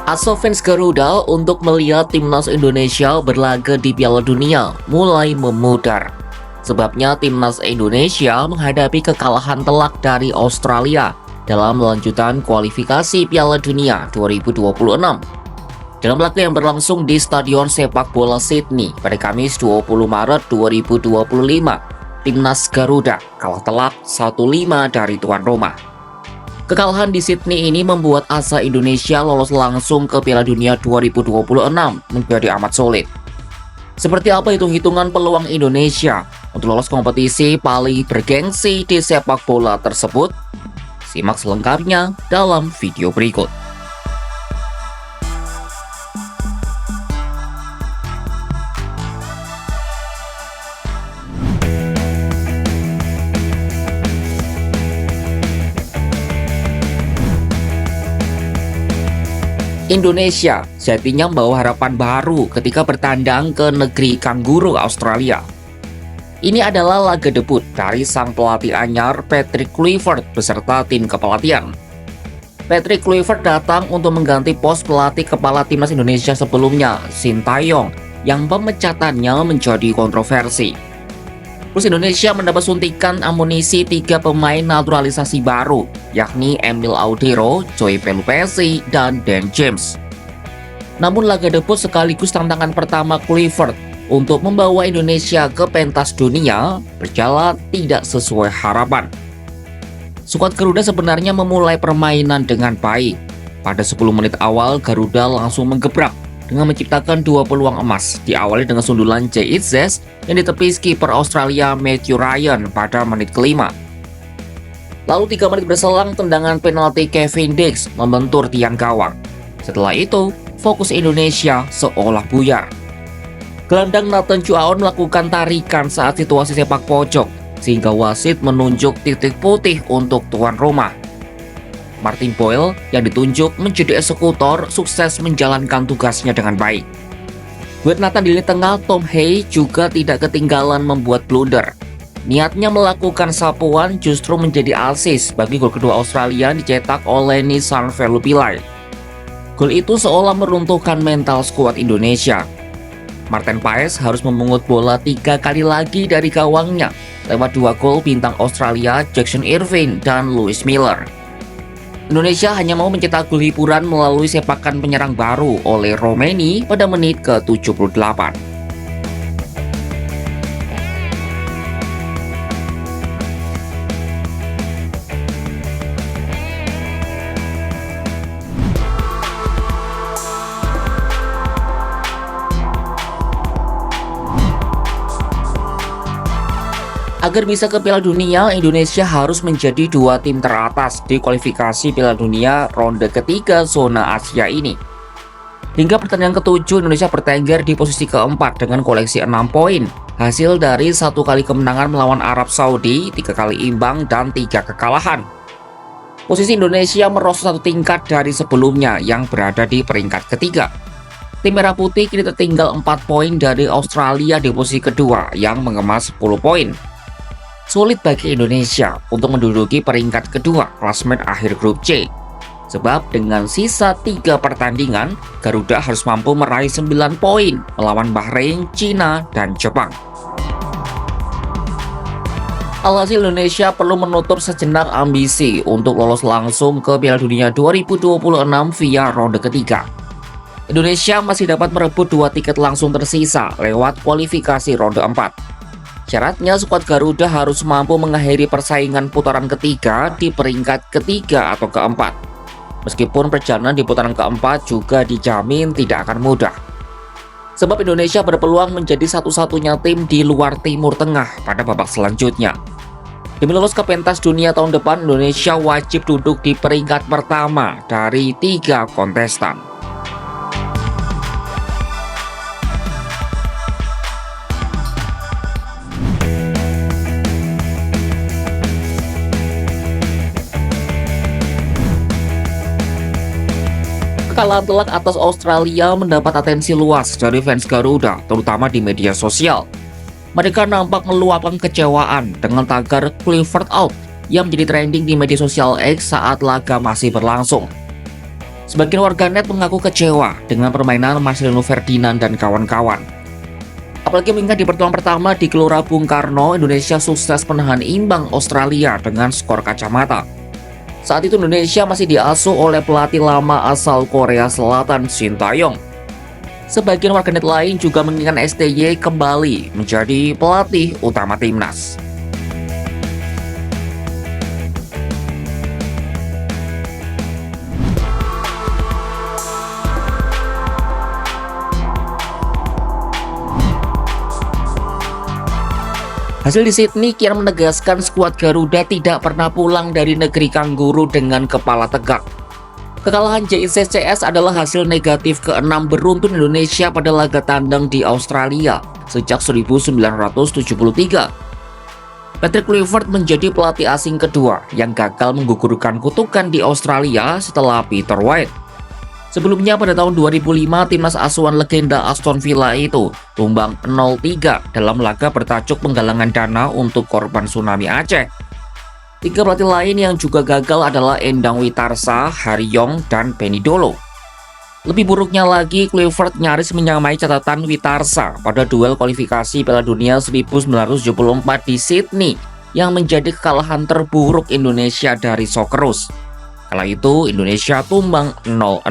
Asa fans Garuda untuk melihat timnas Indonesia berlaga di Piala Dunia mulai memudar. Sebabnya timnas Indonesia menghadapi kekalahan telak dari Australia dalam lanjutan kualifikasi Piala Dunia 2026. Dalam laga yang berlangsung di Stadion Sepak Bola Sydney pada Kamis 20 Maret 2025, timnas Garuda kalah telak 1-5 dari tuan rumah. Kekalahan di Sydney ini membuat asa Indonesia lolos langsung ke Piala Dunia 2026 menjadi amat sulit. Seperti apa hitung-hitungan peluang Indonesia untuk lolos kompetisi paling bergengsi di sepak bola tersebut? Simak selengkapnya dalam video berikut. Indonesia sejatinya membawa harapan baru ketika bertandang ke negeri kanguru Australia. Ini adalah laga debut dari sang pelatih anyar Patrick Kluivert beserta tim kepelatihan. Patrick Kluivert datang untuk mengganti pos pelatih kepala timnas Indonesia sebelumnya, Sintayong, yang pemecatannya menjadi kontroversi. Terus Indonesia mendapat suntikan amunisi 3 pemain naturalisasi baru, yakni Emil Audero, Joey Pelupesi, dan Dan James. Namun laga debut sekaligus tantangan pertama Kluivert untuk membawa Indonesia ke pentas dunia berjalan tidak sesuai harapan. Skuad Garuda sebenarnya memulai permainan dengan baik. Pada 10 menit awal, Garuda langsung menggebrak dengan menciptakan 2 peluang emas, diawali dengan sundulan Jay Itzes yang ditepis kiper Australia Matthew Ryan pada menit kelima. Lalu 3 menit berselang, tendangan penalti Kevin Dix membentur tiang gawang. Setelah itu, fokus Indonesia seolah buyar. Gelandang Nathan Chuaon melakukan tarikan saat situasi sepak pojok, sehingga wasit menunjuk titik putih untuk tuan rumah. Martin Boyle yang ditunjuk menjadi eksekutor sukses menjalankan tugasnya dengan baik. Buat Nathan di lini tengah, Tom Hay juga tidak ketinggalan membuat blunder. Niatnya melakukan sapuan justru menjadi assist bagi gol kedua Australia yang dicetak oleh Nissan Velupillai. Gol itu seolah meruntuhkan mental skuad Indonesia. Martin Paes harus memungut bola 3 kali lagi dari gawangnya lewat 2 gol bintang Australia Jackson Irvine dan Lewis Miller. Indonesia hanya mau mencetak gol hiburan melalui sepakan penyerang baru oleh Romeni pada menit ke-78. Agar bisa ke Piala Dunia, Indonesia harus menjadi 2 tim teratas di kualifikasi Piala Dunia ronde ketiga zona Asia ini. Hingga pertandingan ke-7, Indonesia bertengger di posisi ke-4 dengan koleksi 6 poin, hasil dari 1 kali kemenangan melawan Arab Saudi, 3 kali imbang, dan 3 kekalahan. Posisi Indonesia merosot 1 tingkat dari sebelumnya yang berada di peringkat ketiga. Tim Merah Putih kini tertinggal 4 poin dari Australia di posisi kedua yang mengemas 10 poin. Sulit bagi Indonesia untuk menduduki peringkat kedua klasemen akhir grup C. Sebab dengan sisa 3 pertandingan, Garuda harus mampu meraih 9 poin melawan Bahrain, Cina, dan Jepang. Alhasil Indonesia perlu menutup sejenak ambisi untuk lolos langsung ke Piala Dunia 2026 via ronde ketiga. Indonesia masih dapat merebut 2 tiket langsung tersisa lewat kualifikasi ronde 4. Syaratnya skuad Garuda harus mampu mengakhiri persaingan putaran ketiga di peringkat ketiga atau keempat. Meskipun perjalanan di putaran keempat juga dijamin tidak akan mudah. Sebab Indonesia berpeluang menjadi satu-satunya tim di luar Timur Tengah pada babak selanjutnya. Demi lolos ke pentas dunia tahun depan, Indonesia wajib duduk di peringkat pertama dari 3 kontestan. Kekalahan telak atas Australia mendapat atensi luas dari fans Garuda, terutama di media sosial. Mereka nampak meluapkan kecewaan dengan tagar Kluivert out yang menjadi trending di media sosial X saat laga masih berlangsung. Sebagian warganet mengaku kecewa dengan permainan Marcelino Ferdinand dan kawan-kawan. Apalagi mengingat di pertemuan pertama di Gelora Bung Karno, Indonesia sukses menahan imbang Australia dengan skor kacamata. Saat itu Indonesia masih diasuh oleh pelatih lama asal Korea Selatan, Shin Tae-yong. Sebagian warganet lain juga menginginkan STY kembali menjadi pelatih utama timnas. Hasil di Sydney kian menegaskan skuad Garuda tidak pernah pulang dari negeri kanguru dengan kepala tegak. Kekalahan JICCS adalah hasil negatif ke-6 beruntun Indonesia pada laga tandang di Australia sejak 1973. Patrick Kluivert menjadi pelatih asing kedua yang gagal menggugurkan kutukan di Australia setelah Peter White. Sebelumnya pada tahun 2005, timnas asuhan legenda Aston Villa itu tumbang 0-3 dalam laga bertajuk penggalangan dana untuk korban tsunami Aceh. 3 pelatih lain yang juga gagal adalah Endang Witarsa, Harry Yong, dan Benny Dolo. Lebih buruknya lagi, Kluivert nyaris menyamai catatan Witarsa pada duel kualifikasi Piala Dunia 1974 di Sydney yang menjadi kekalahan terburuk Indonesia dari Socceroos. Kala itu Indonesia tumbang 0-6.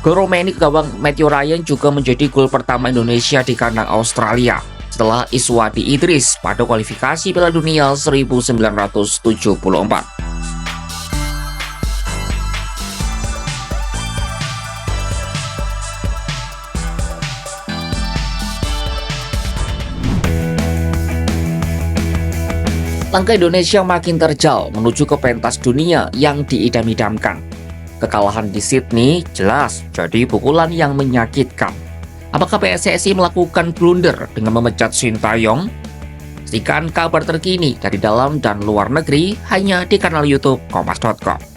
Gol Romeni ke gawang Matthew Ryan juga menjadi gol pertama Indonesia di kandang Australia setelah Iswadi Idris pada kualifikasi Piala Dunia 1974. Langkah Indonesia makin terjal menuju ke pentas dunia yang diidam-idamkan. Kekalahan di Sydney jelas jadi pukulan yang menyakitkan. Apakah PSSI melakukan blunder dengan memecat Shin Tae-yong? Saksikan kabar terkini dari dalam dan luar negeri hanya di kanal YouTube Kompas.com.